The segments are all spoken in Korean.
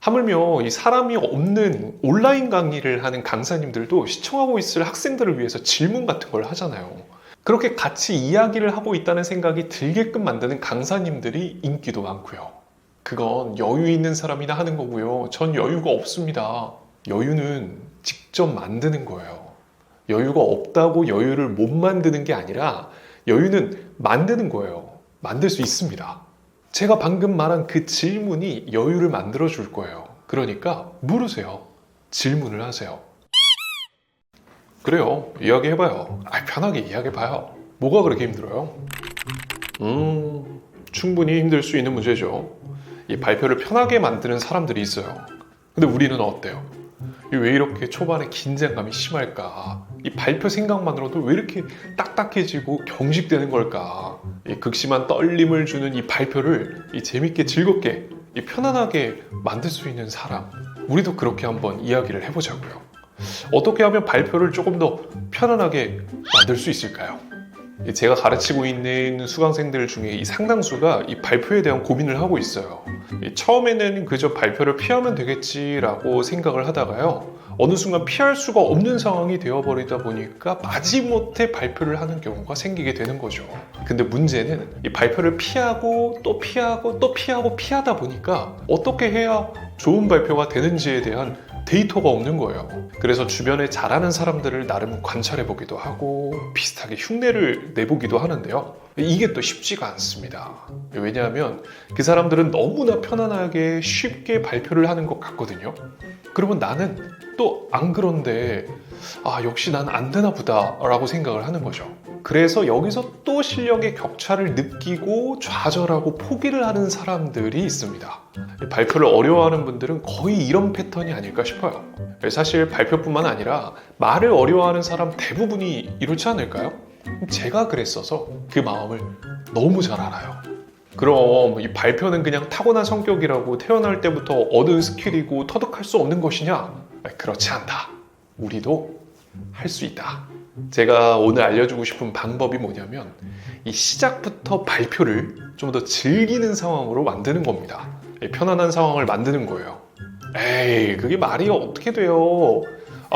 하물며 이 사람이 없는 온라인 강의를 하는 강사님들도 시청하고 있을 학생들을 위해서 질문 같은 걸 하잖아요. 그렇게 같이 이야기를 하고 있다는 생각이 들게끔 만드는 강사님들이 인기도 많고요. 그건 여유 있는 사람이나 하는 거고요. 전 여유가 없습니다. 여유는 직접 만드는 거예요. 여유가 없다고 여유를 못 만드는 게 아니라 여유는 만드는 거예요. 만들 수 있습니다. 제가 방금 말한 그 질문이 여유를 만들어 줄 거예요. 그러니까 물으세요. 질문을 하세요. 그래요. 이야기해봐요. 편하게 이야기해봐요. 뭐가 그렇게 힘들어요? 충분히 힘들 수 있는 문제죠. 이 발표를 편하게 만드는 사람들이 있어요. 근데 우리는 어때요? 왜 이렇게 초반에 긴장감이 심할까? 이 발표 생각만으로도 왜 이렇게 딱딱해지고 경직되는 걸까? 이 극심한 떨림을 주는 이 발표를 재밌게 즐겁게 편안하게 만들 수 있는 사람, 우리도 그렇게 한번 이야기를 해보자고요. 어떻게 하면 발표를 조금 더 편안하게 만들 수 있을까요? 제가 가르치고 있는 수강생들 중에 이 상당수가 이 발표에 대한 고민을 하고 있어요. 처음에는 그저 발표를 피하면 되겠지라고 생각을 하다가요, 어느 순간 피할 수가 없는 상황이 되어버리다 보니까 마지못해 발표를 하는 경우가 생기게 되는 거죠. 근데 문제는 이 발표를 피하고 또 피하고 또 피하고 피하다 보니까 어떻게 해야 좋은 발표가 되는지에 대한 데이터가 없는 거예요. 그래서 주변에 잘하는 사람들을 나름 관찰해 보기도 하고 비슷하게 흉내를 내보기도 하는데요, 이게 또 쉽지가 않습니다. 왜냐하면 그 사람들은 너무나 편안하게 쉽게 발표를 하는 것 같거든요. 그러면 나는 또 안 그런데 역시 난 안 되나 보다 라고 생각을 하는 거죠. 그래서 여기서 또 실력의 격차를 느끼고 좌절하고 포기를 하는 사람들이 있습니다. 발표를 어려워하는 분들은 거의 이런 패턴이 아닐까 싶어요. 사실 발표뿐만 아니라 말을 어려워하는 사람 대부분이 이렇지 않을까요? 제가 그랬어서 그 마음을 너무 잘 알아요. 그럼 이 발표는 그냥 타고난 성격이라고 태어날 때부터 얻은 스킬이고 터득할 수 없는 것이냐? 그렇지 않다. 우리도 할 수 있다. 제가 오늘 알려주고 싶은 방법이 뭐냐면 이 시작부터 발표를 좀 더 즐기는 상황으로 만드는 겁니다. 편안한 상황을 만드는 거예요. 에이, 그게 말이 어떻게 돼요?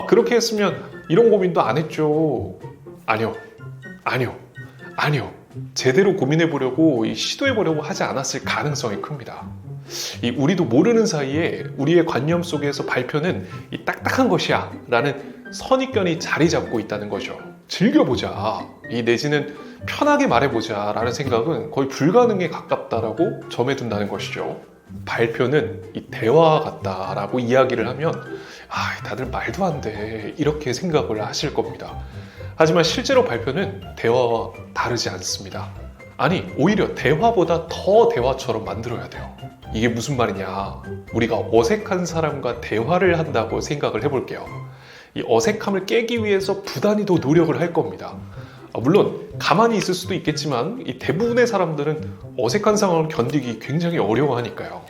그렇게 했으면 이런 고민도 안 했죠. 아니요. 제대로 고민해보려고 시도해보려고 하지 않았을 가능성이 큽니다. 우리도 모르는 사이에 우리의 관념 속에서 발표는 딱딱한 것이야 라는 선입견이 자리 잡고 있다는 거죠. 즐겨보자, 내지는 편하게 말해보자 라는 생각은 거의 불가능에 가깝다라고 점해둔다는 것이죠. 발표는 대화와 같다라고 이야기를 하면 다들 말도 안 돼 이렇게 생각을 하실 겁니다. 하지만 실제로 발표는 대화와 다르지 않습니다. 아니, 오히려 대화보다 더 대화처럼 만들어야 돼요. 이게 무슨 말이냐? 우리가 어색한 사람과 대화를 한다고 생각을 해볼게요. 이 어색함을 깨기 위해서 부단히 더 노력을 할 겁니다. 물론 가만히 있을 수도 있겠지만 이 대부분의 사람들은 어색한 상황을 견디기 굉장히 어려워하니까요.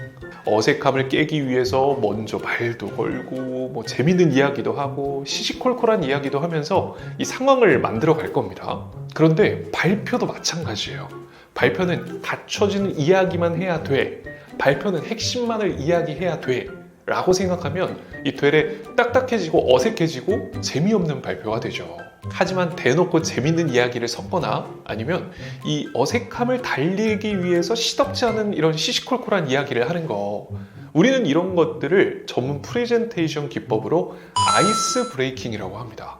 어색함을 깨기 위해서 먼저 말도 걸고 재밌는 이야기도 하고 시시콜콜한 이야기도 하면서 이 상황을 만들어 갈 겁니다. 그런데 발표도 마찬가지예요. 발표는 갖춰지는 이야기만 해야 돼. 발표는 핵심만을 이야기해야 돼. 라고 생각하면 되레 딱딱해지고 어색해지고 재미없는 발표가 되죠. 하지만 대놓고 재밌는 이야기를 섞거나 아니면 이 어색함을 달리기 위해서 시덥지 않은 이런 시시콜콜한 이야기를 하는 거, 우리는 이런 것들을 전문 프레젠테이션 기법으로 아이스 브레이킹이라고 합니다.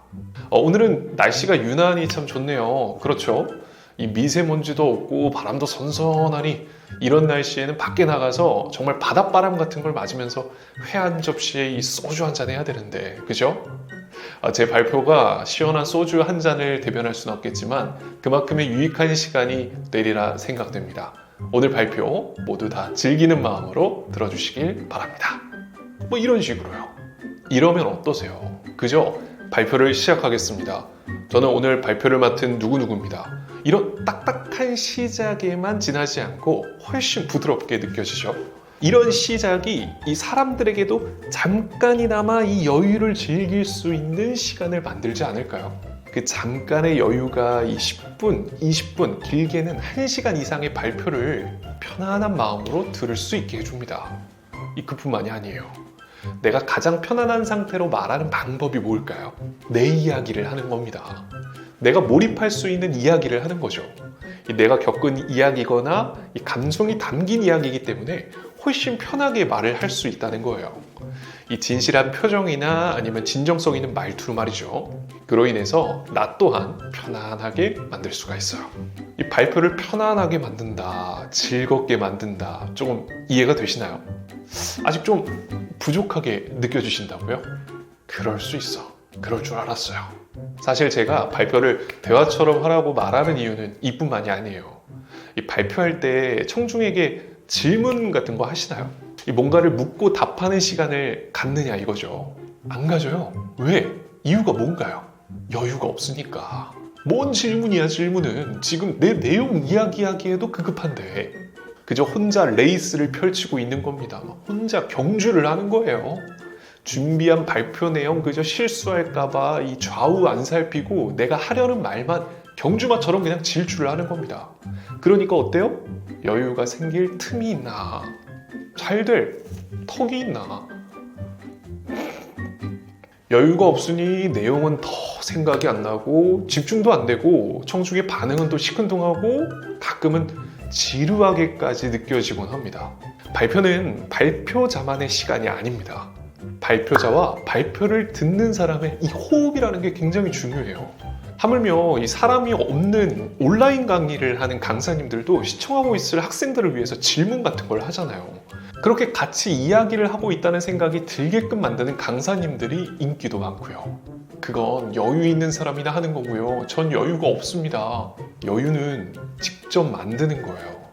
오늘은 날씨가 유난히 참 좋네요. 그렇죠? 이 미세먼지도 없고 바람도 선선하니 이런 날씨에는 밖에 나가서 정말 바닷바람 같은 걸 맞으면서 회 한 접시에 이 소주 한 잔 해야 되는데, 그죠? 제 발표가 시원한 소주 한 잔을 대변할 수는 없겠지만 그만큼의 유익한 시간이 되리라 생각됩니다. 오늘 발표 모두 다 즐기는 마음으로 들어주시길 바랍니다. 이런 식으로요. 이러면 어떠세요? 그죠? 발표를 시작하겠습니다. 저는 오늘 발표를 맡은 누구누구입니다. 이런 딱딱한 시작에만 지나지 않고 훨씬 부드럽게 느껴지죠. 이런 시작이 이 사람들에게도 잠깐이나마 이 여유를 즐길 수 있는 시간을 만들지 않을까요? 그 잠깐의 여유가 이 10분, 20분, 길게는 1시간 이상의 발표를 편안한 마음으로 들을 수 있게 해줍니다. 그뿐만이 아니에요. 내가 가장 편안한 상태로 말하는 방법이 뭘까요? 내 이야기를 하는 겁니다. 내가 몰입할 수 있는 이야기를 하는 거죠. 내가 겪은 이야기거나 이 감성이 담긴 이야기이기 때문에 훨씬 편하게 말을 할 수 있다는 거예요. 이 진실한 표정이나 아니면 진정성 있는 말투로 말이죠. 그로 인해서 나 또한 편안하게 만들 수가 있어요. 이 발표를 편안하게 만든다, 즐겁게 만든다, 조금 이해가 되시나요? 아직 좀 부족하게 느껴지신다고요? 그럴 수 있어. 그럴 줄 알았어요. 사실 제가 발표를 대화처럼 하라고 말하는 이유는 이뿐만이 아니에요. 이 발표할 때 청중에게 질문 같은 거 하시나요? 이 뭔가를 묻고 답하는 시간을 갖느냐 이거죠. 안 가져요. 왜? 이유가 뭔가요? 여유가 없으니까. 뭔 질문이야 질문은. 지금 내 내용 이야기하기에도 급급한데 그저 혼자 레이스를 펼치고 있는 겁니다. 혼자 경주를 하는 거예요. 준비한 발표 내용 그저 실수할까봐 이 좌우 안 살피고 내가 하려는 말만 경주마처럼 그냥 질주를 하는 겁니다. 그러니까 어때요? 여유가 생길 틈이 있나? 잘 될 턱이 있나? 여유가 없으니 내용은 더 생각이 안 나고 집중도 안 되고 청중의 반응은 또 시큰둥하고 가끔은 지루하게까지 느껴지곤 합니다. 발표는 발표자만의 시간이 아닙니다. 발표자와 발표를 듣는 사람의 이 호흡이라는 게 굉장히 중요해요. 하물며 이 사람이 없는 온라인 강의를 하는 강사님들도 시청하고 있을 학생들을 위해서 질문 같은 걸 하잖아요. 그렇게 같이 이야기를 하고 있다는 생각이 들게끔 만드는 강사님들이 인기도 많고요. 그건 여유 있는 사람이나 하는 거고요. 전 여유가 없습니다. 여유는 직접 만드는 거예요.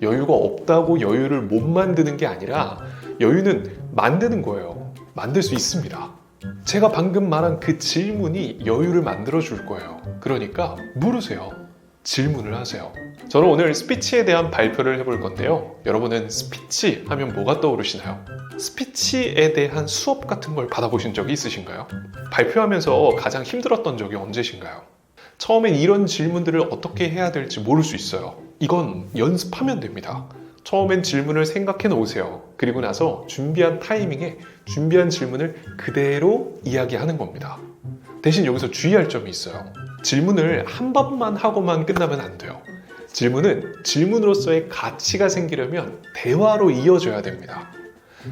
여유가 없다고 여유를 못 만드는 게 아니라 여유는 만드는 거예요. 만들 수 있습니다. 제가 방금 말한 그 질문이 여유를 만들어 줄 거예요. 그러니까 물으세요. 질문을 하세요. 저는 오늘 스피치에 대한 발표를 해볼 건데요. 여러분은 스피치 하면 뭐가 떠오르시나요? 스피치에 대한 수업 같은 걸 받아보신 적이 있으신가요? 발표하면서 가장 힘들었던 적이 언제신가요? 처음엔 이런 질문들을 어떻게 해야 될지 모를 수 있어요. 이건 연습하면 됩니다. 처음엔 질문을 생각해 놓으세요. 그리고 나서 준비한 타이밍에 준비한 질문을 그대로 이야기하는 겁니다. 대신 여기서 주의할 점이 있어요. 질문을 한 번만 하고만 끝나면 안 돼요. 질문은 질문으로서의 가치가 생기려면 대화로 이어져야 됩니다.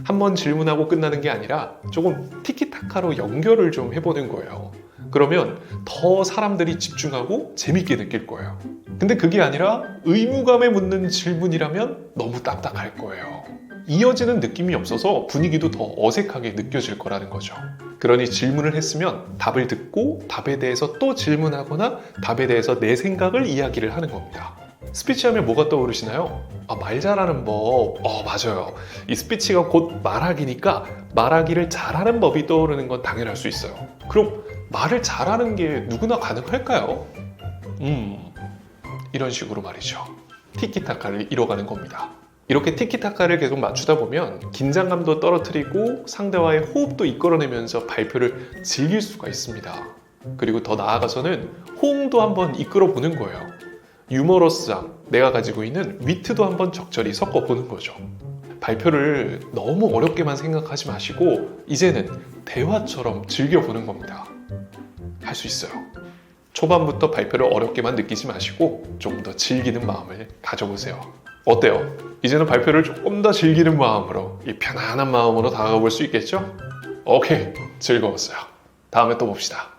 한 번 질문하고 끝나는 게 아니라 조금 티키타카로 연결을 좀 해보는 거예요. 그러면 더 사람들이 집중하고 재밌게 느낄 거예요. 근데 그게 아니라 의무감에 묻는 질문이라면 너무 딱딱할 거예요. 이어지는 느낌이 없어서 분위기도 더 어색하게 느껴질 거라는 거죠. 그러니 질문을 했으면 답을 듣고 답에 대해서 또 질문하거나 답에 대해서 내 생각을 이야기를 하는 겁니다. 스피치 하면 뭐가 떠오르시나요? 말 잘하는 법. 맞아요. 이 스피치가 곧 말하기니까 말하기를 잘하는 법이 떠오르는 건 당연할 수 있어요. 그럼 말을 잘하는 게 누구나 가능할까요? 이런 식으로 말이죠. 티키타카를 이뤄가는 겁니다. 이렇게 티키타카를 계속 맞추다 보면 긴장감도 떨어뜨리고 상대와의 호흡도 이끌어내면서 발표를 즐길 수가 있습니다. 그리고 더 나아가서는 호응도 한번 이끌어 보는 거예요. 유머러스함, 내가 가지고 있는 위트도 한번 적절히 섞어보는 거죠. 발표를 너무 어렵게만 생각하지 마시고 이제는 대화처럼 즐겨보는 겁니다. 할 수 있어요. 초반부터 발표를 어렵게만 느끼지 마시고 조금 더 즐기는 마음을 가져보세요. 어때요? 이제는 발표를 조금 더 즐기는 마음으로, 이 편안한 마음으로 다가가 볼 수 있겠죠? 오케이, 즐거웠어요. 다음에 또 봅시다.